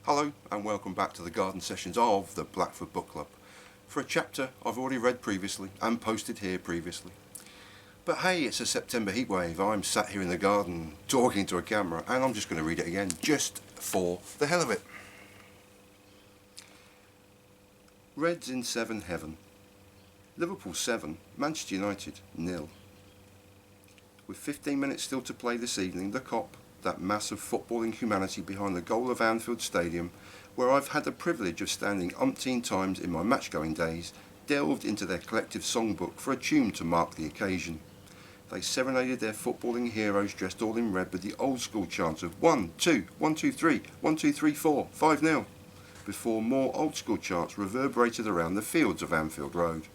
Hello and welcome back to the garden sessions of the Blackford Book Club for a chapter I've already read previously and posted here previously. But hey, it's a September heatwave. I'm sat here in the garden talking to a camera and I'm just going to read it again just for the hell of it. Reds in 7 heaven. Liverpool 7, Manchester United 0. With 15 minutes still to play this evening, the Kop, that mass of footballing humanity behind the goal of Anfield Stadium, where I've had the privilege of standing umpteen times in my match-going days, delved into their collective songbook for a tune to mark the occasion. They serenaded their footballing heroes dressed all in red with the old-school chants of 1, 2, 1, 2, 3, 1, 2, 3, 4, 5-0, before more old-school chants reverberated around the fields of Anfield Road.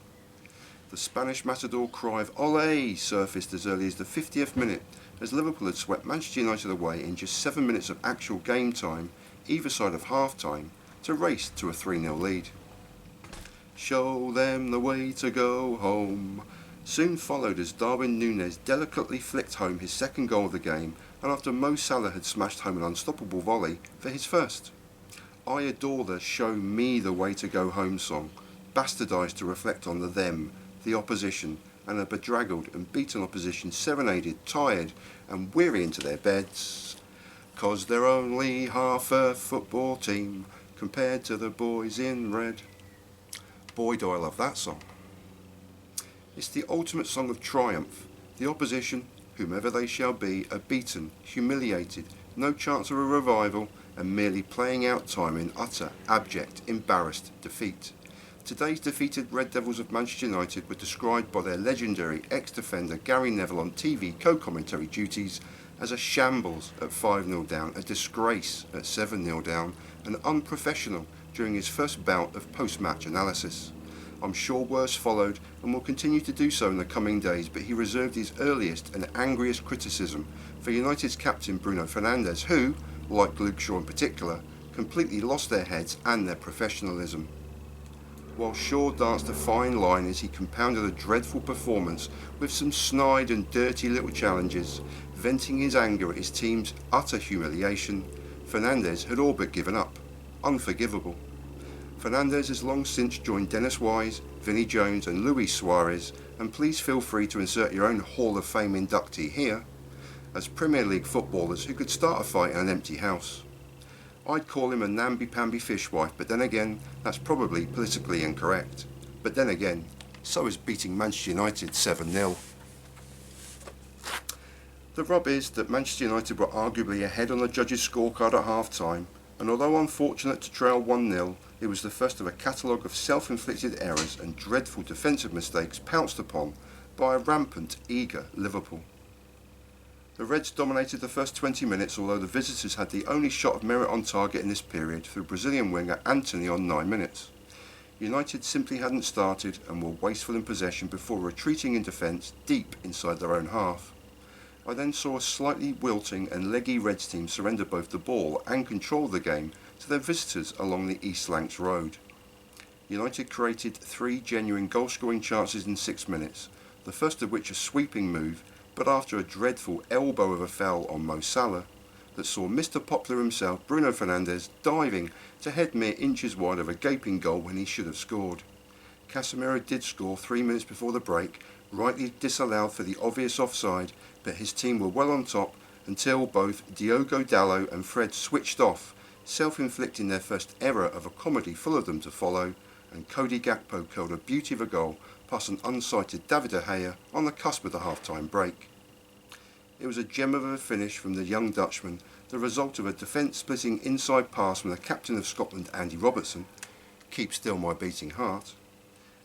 The Spanish matador cry of "Olé" surfaced as early as the 50th minute, as Liverpool had swept Manchester United away in just 7 minutes of actual game time, either side of half-time, to race to a 3-0 lead. "Show them the way to go home" soon followed as Darwin Núñez delicately flicked home his second goal of the game, and after Mo Salah had smashed home an unstoppable volley for his first. I adore the "Show me the way to go home" song, bastardised to reflect on the them, the opposition, and a bedraggled and beaten opposition serenaded, tired and weary into their beds. 'Cause they're only half a football team compared to the boys in red. Boy, do I love that song. It's the ultimate song of triumph. The opposition, whomever they shall be, are beaten, humiliated, no chance of a revival, and merely playing out time in utter, abject, embarrassed defeat. Today's defeated Red Devils of Manchester United were described by their legendary ex-defender Gary Neville on TV co-commentary duties as a shambles at 5-0 down, a disgrace at 7-0 down, and unprofessional during his first bout of post-match analysis. I'm sure worse followed and will continue to do so in the coming days, but he reserved his earliest and angriest criticism for United's captain Bruno Fernandes, who, like Luke Shaw in particular, completely lost their heads and their professionalism. While Shaw danced a fine line as he compounded a dreadful performance with some snide and dirty little challenges, venting his anger at his team's utter humiliation, Fernandes had all but given up. Unforgivable. Fernandes has long since joined Dennis Wise, Vinnie Jones and Luis Suarez, and please feel free to insert your own Hall of Fame inductee here, as Premier League footballers who could start a fight in an empty house. I'd call him a namby-pamby fishwife, but then again, that's probably politically incorrect. But then again, so is beating Manchester United 7-0. The rub is that Manchester United were arguably ahead on the judges' scorecard at half-time, and although unfortunate to trail 1-0, it was the first of a catalogue of self-inflicted errors and dreadful defensive mistakes pounced upon by a rampant, eager Liverpool. The Reds dominated the first 20 minutes, although the visitors had the only shot of merit on target in this period through Brazilian winger Antony on 9 minutes. United simply hadn't started and were wasteful in possession before retreating in defence deep inside their own half. I then saw a slightly wilting and leggy Reds team surrender both the ball and control of the game to their visitors along the East Lancs Road. United created 3 genuine goal-scoring chances in 6 minutes, the first of which a sweeping move, but after a dreadful elbow of a foul on Mo Salah that saw Mr. Popular himself, Bruno Fernandes, diving to head mere inches wide of a gaping goal when he should have scored. Casemiro did score 3 minutes before the break, rightly disallowed for the obvious offside, but his team were well on top until both Diogo Dalot and Fred switched off, self-inflicting their first error of a comedy full of them to follow, and Cody Gakpo curled a beauty of a goal past an unsighted David De Gea on the cusp of the half-time break. It was a gem of a finish from the young Dutchman, the result of a defence-splitting inside pass from the captain of Scotland, Andy Robertson, keep still my beating heart,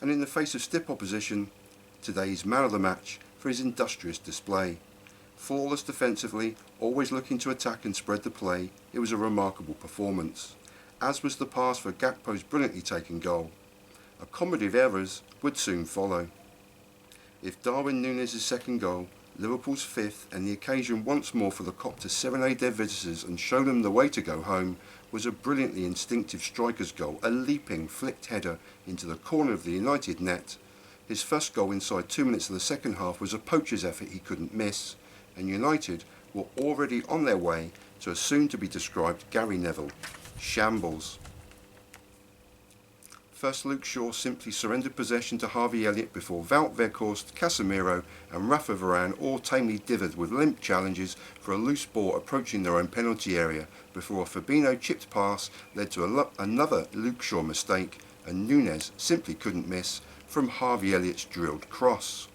and in the face of stiff opposition, today's man of the match for his industrious display. Flawless defensively, always looking to attack and spread the play, it was a remarkable performance, as was the pass for Gakpo's brilliantly taken goal. A comedy of errors would soon follow. If Darwin Núñez' second goal, Liverpool's fifth, and the occasion once more for the Kop to serenade their visitors and show them the way to go home, was a brilliantly instinctive striker's goal, a leaping, flicked header into the corner of the United net. His first goal inside 2 minutes of the second half was a poacher's effort he couldn't miss, and United were already on their way to a soon-to-be-described Gary Neville Shambles. First, Luke Shaw simply surrendered possession to Harvey Elliott before Wout Weghorst, Casemiro and Rafa Varane all tamely dithered with limp challenges for a loose ball approaching their own penalty area before a Firmino chipped pass led to another Luke Shaw mistake and Núñez simply couldn't miss from Harvey Elliott's drilled cross.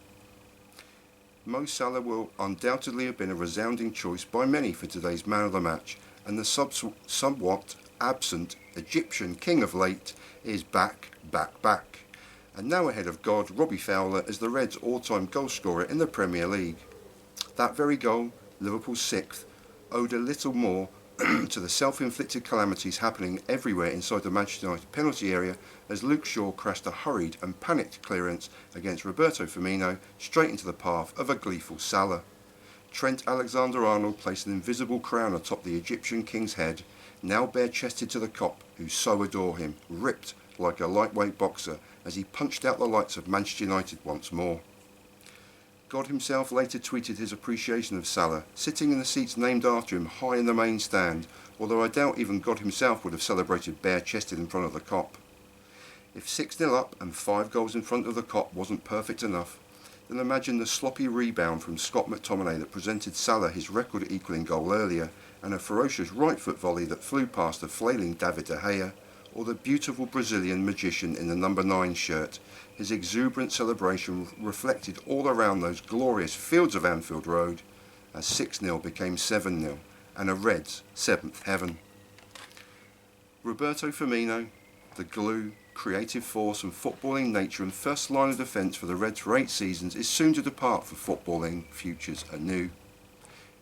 Mo Salah will undoubtedly have been a resounding choice by many for today's man of the match, and the somewhat absent Egyptian king of late is back, and now ahead of God Robbie Fowler as the Reds' all-time goal scorer in the Premier League. That very goal, Liverpool's 6th, owed a little more to the self-inflicted calamities happening everywhere inside the Manchester United penalty area as Luke Shaw crashed a hurried and panicked clearance against Roberto Firmino straight into the path of a gleeful Salah. Trent Alexander-Arnold placed an invisible crown atop the Egyptian king's head, now bare-chested to the Kop who so adore him, ripped like a lightweight boxer as he punched out the lights of Manchester United once more. God himself later tweeted his appreciation of Salah, sitting in the seats named after him high in the main stand, although I doubt even God himself would have celebrated bare-chested in front of the Kop. If 6-0 up and 5 goals in front of the Kop wasn't perfect enough, then imagine the sloppy rebound from Scott McTominay that presented Salah his record-equalling goal earlier, and a ferocious right-foot volley that flew past the flailing David De Gea, or the beautiful Brazilian magician in the number 9 shirt. His exuberant celebration reflected all around those glorious fields of Anfield Road as 6-0 became 7-0 and a Reds' 7th heaven. Roberto Firmino, the glue, creative force and footballing nature and first line of defence for the Reds for 8 seasons, is soon to depart for footballing futures anew.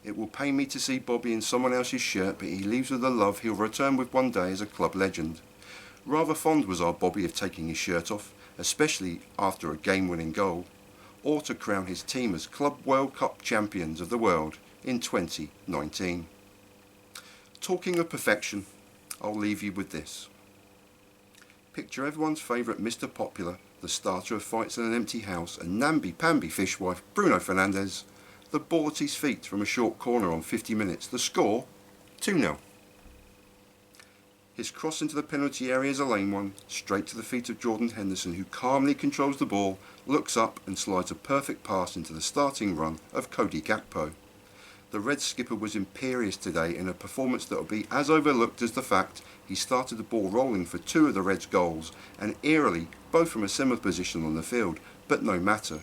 It will pain me to see Bobby in someone else's shirt, but he leaves with the love he'll return with one day as a club legend. Rather fond was our Bobby of taking his shirt off, especially after a game-winning goal, or to crown his team as Club World Cup champions of the world in 2019. Talking of perfection, I'll leave you with this. Picture everyone's favourite Mr. Popular, the starter of fights in an empty house, and namby-pamby fishwife Bruno Fernandes, the ball at his feet from a short corner on 50 minutes, the score 2-0. His cross into the penalty area is a lame one, straight to the feet of Jordan Henderson, who calmly controls the ball, looks up and slides a perfect pass into the starting run of Cody Gakpo. The Reds skipper was imperious today in a performance that will be as overlooked as the fact he started the ball rolling for 2 of the Reds' goals, and eerily both from a similar position on the field, but no matter.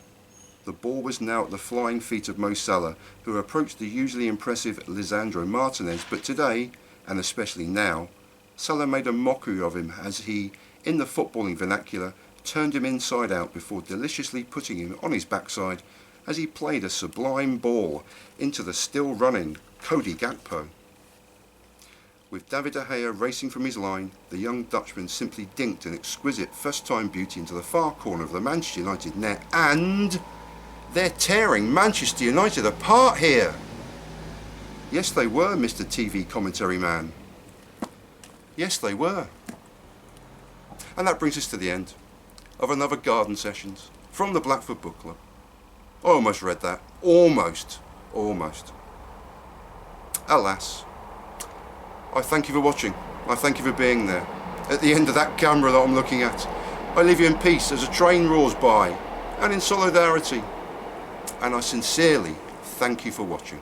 The ball was now at the flying feet of Mo Salah, who approached the usually impressive Lisandro Martinez, but today, and especially now, Salah made a mockery of him as he, in the footballing vernacular, turned him inside out before deliciously putting him on his backside as he played a sublime ball into the still running Cody Gakpo. With David De Gea racing from his line, the young Dutchman simply dinked an exquisite first-time beauty into the far corner of the Manchester United net, and they're tearing Manchester United apart here. Yes, they were, Mr. TV commentary man. Yes, they were. And that brings us to the end of another Garden Sessions from the Blackfoot Book Club. I almost read that. Almost. Alas. I thank you for watching. I thank you for being there. At the end of that camera that I'm looking at, I leave you in peace as a train roars by, and in solidarity. And I sincerely thank you for watching.